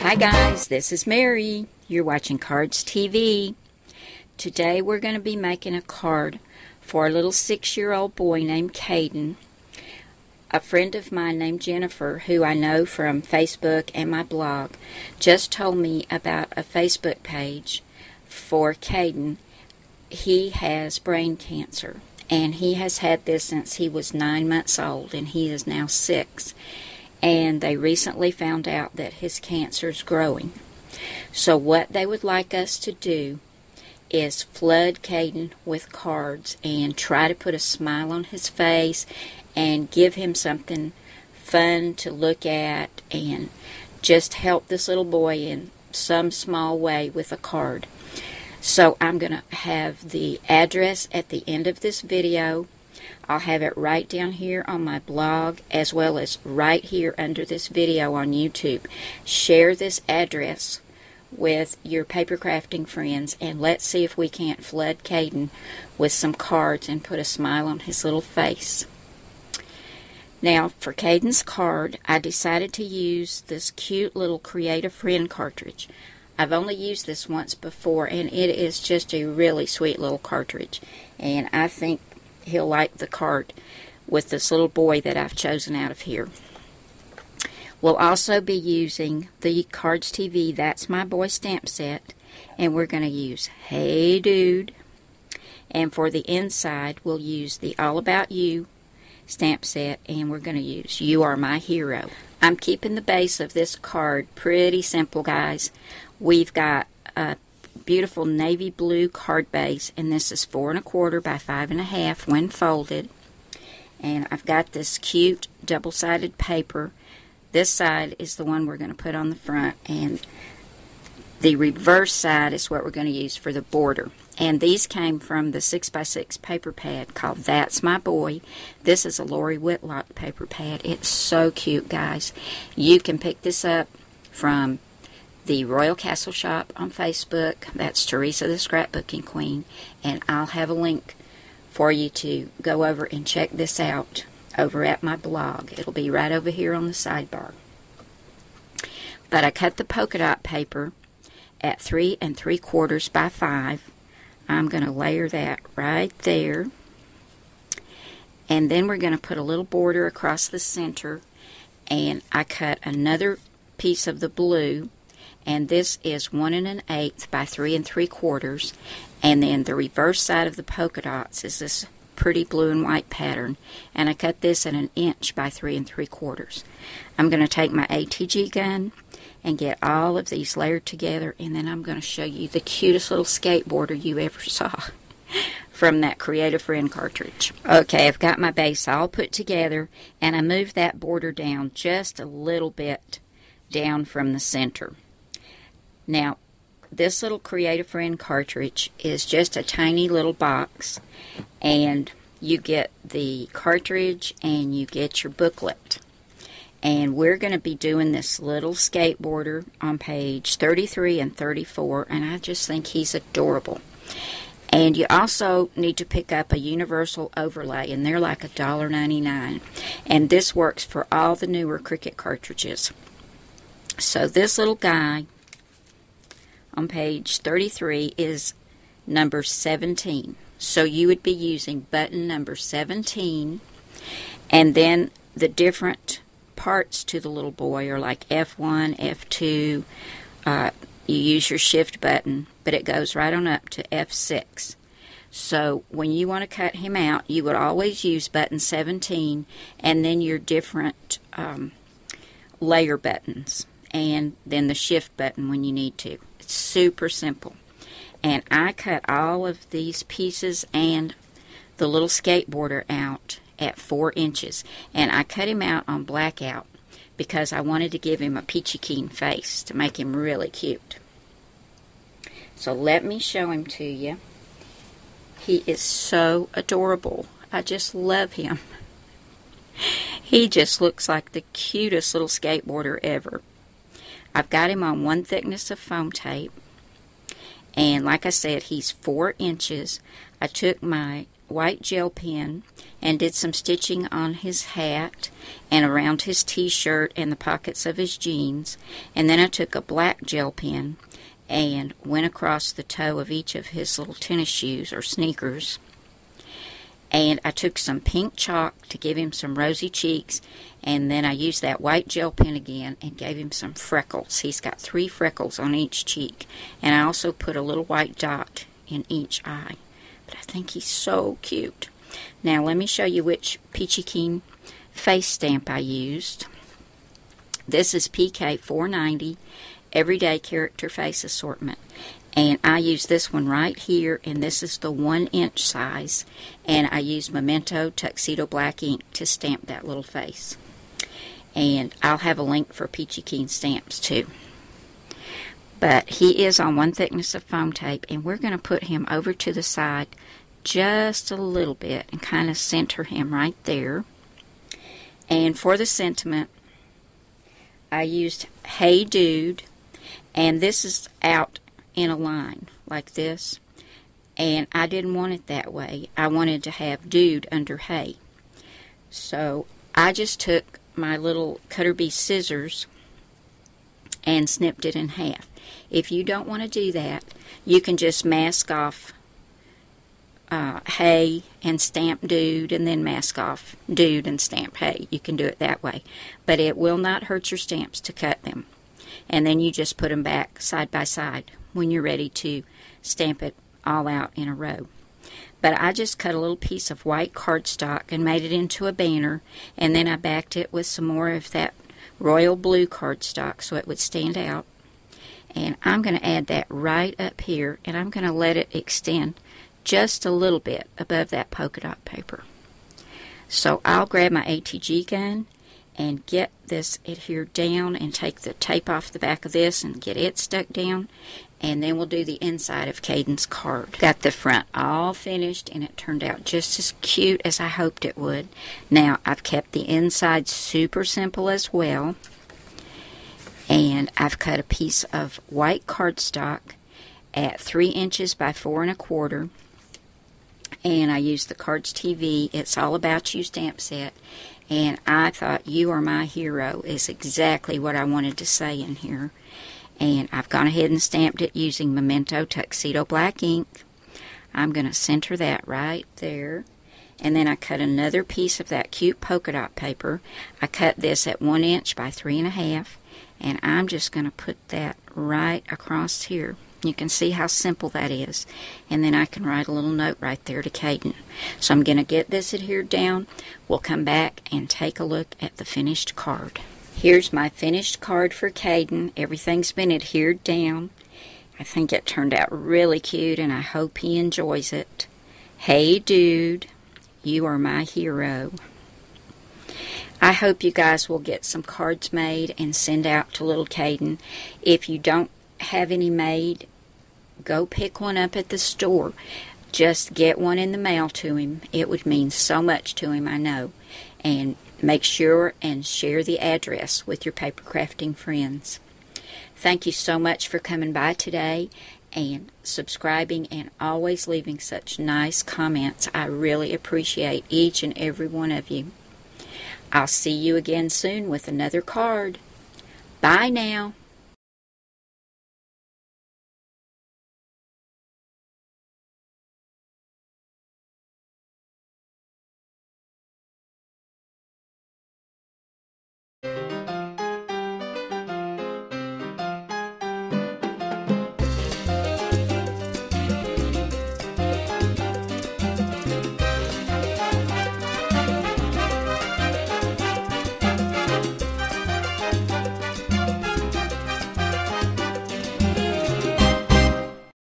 Hi guys, this is Mary. You're watching Cards TV. Today we're going to be making a card for a little 6-year-old boy named Caden. A friend of mine named Jennifer, who I know from Facebook and my blog, just told me about a Facebook page for Caden. He has brain cancer, and he has had this since he was 9 months old, and he is now 6. And they recently found out that his cancer is growing. So what they would like us to do is flood Caden with cards and try to put a smile on his face and give him something fun to look at and just help this little boy in some small way with a card. So I'm going to have the address at the end of this video. I'll have it right down here on my blog as well as right here under this video on YouTube. Share this address with your paper crafting friends and let's see if we can't flood Caden with some cards and put a smile on his little face. Now for Caden's card, I decided to use this cute little Create a Friend cartridge. I've only used this once before and it is just a really sweet little cartridge, and I think he'll like the card with this little boy that I've chosen out of here. We'll also be using the Cards TV That's My Boy stamp set, and we're going to use Hey Dude. And for the inside, we'll use the All About You stamp set, and we're going to use You Are My Hero. I'm keeping the base of this card pretty simple, guys. We've got a beautiful navy blue card base, and this is 4 1/4 by 5 1/2 when folded. And I've got this cute double-sided paper. This side is the one we're going to put on the front, and the reverse side is what we're going to use for the border. And these came from the 6x6 paper pad called That's My Boy. This is a Lori Whitlock paper pad. It's so cute, guys. You can pick this up from the Royal Castle Shop on Facebook. That's Teresa the Scrapbooking Queen, and I'll have a link for you to go over and check this out over at my blog. It'll be right over here on the sidebar. But I cut the polka dot paper at 3 3/4 by 5. I'm going to layer that right there, and then we're going to put a little border across the center, and I cut another piece of the blue, and this is 1 1/8 by 3 3/4, and then the reverse side of the polka dots is this pretty blue and white pattern, and I cut this at 1 inch by 3 3/4. I'm going to take my ATG gun and get all of these layered together, and then I'm going to show you the cutest little skateboarder you ever saw from that Create a Friend cartridge. Okay, I've got my base all put together, and I moved that border down just a little bit down from the center. Now, this little Create a Friend cartridge is just a tiny little box, and you get the cartridge and you get your booklet. And we're going to be doing this little skateboarder on page 33 and 34, and I just think he's adorable. And you also need to pick up a universal overlay, and they're like $1.99. And this works for all the newer Cricut cartridges. So this little guy on page 33 is number 17. So you would be using button number 17, and then the different parts to the little boy are like F1, F2. You use your shift button, but it goes right on up to F6. So when you want to cut him out, you would always use button 17 and then your different layer buttons, and then the shift button when you need to. It's super simple. And I cut all of these pieces and the little skateboarder out at 4 inches. And I cut him out on blackout because I wanted to give him a peachy keen face to make him really cute. So let me show him to you. He is so adorable. I just love him. He just looks like the cutest little skateboarder ever. I've got him on 1 thickness of foam tape. And like I said, he's 4 inches. I took my white gel pen and did some stitching on his hat and around his t-shirt and the pockets of his jeans. And then I took a black gel pen and went across the toe of each of his little tennis shoes or sneakers. And I took some pink chalk to give him some rosy cheeks, and then I used that white gel pen again and gave him some freckles. He's got 3 freckles on each cheek, and I also put a little white dot in each eye. But I think he's so cute. Now let me show you which Peachy Keen face stamp I used. This is PK 490 Everyday Character Face Assortment. And I use this one right here, and this is the 1-inch size. And I used Memento Tuxedo Black ink to stamp that little face. And I'll have a link for Peachy Keen stamps too. But he is on 1 thickness of foam tape, and we're going to put him over to the side just a little bit and kind of center him right there. And for the sentiment, I used Hey Dude, and this is out in a line like this, and I didn't want it that way. I wanted to have Dude under Hey. So I just took my little Cutter Bee scissors and snipped it in half. If you don't want to do that, you can just mask off Hey and stamp Dude, and then mask off Dude and stamp Hey. You can do it that way, but it will not hurt your stamps to cut them. And then you just put them back side by side when you're ready to stamp it all out in a row. But I just cut a little piece of white cardstock and made it into a banner, and then I backed it with some more of that royal blue cardstock so it would stand out. And I'm going to add that right up here, and I'm going to let it extend just a little bit above that polka dot paper. So I'll grab my ATG gun and get this adhered down and take the tape off the back of this and get it stuck down, and then we'll do the inside of Caden's card. Got the front all finished, and it turned out just as cute as I hoped it would. Now I've kept the inside super simple as well, and I've cut a piece of white cardstock at 3 inches by 4 1/4, and I used the Cards TV It's All About You stamp set. And I thought You Are My Hero is exactly what I wanted to say in here. And I've gone ahead and stamped it using Memento Tuxedo Black ink. I'm going to center that right there. And then I cut another piece of that cute polka dot paper. I cut this at 1 inch by 3 1/2. And I'm just going to put that right across here. You can see how simple that is. And then I can write a little note right there to Caden. So I'm going to get this adhered down. We'll come back and take a look at the finished card. Here's my finished card for Caden. Everything's been adhered down. I think it turned out really cute, and I hope he enjoys it. Hey Dude, You Are My Hero. I hope you guys will get some cards made and send out to little Caden. If you don't have any made, go pick one up at the store. Just get one in the mail to him. It would mean so much to him, I know. And make sure and share the address with your paper crafting friends. Thank you so much for coming by today and subscribing and always leaving such nice comments. I really appreciate each and every one of you. I'll see you again soon with another card. Bye now.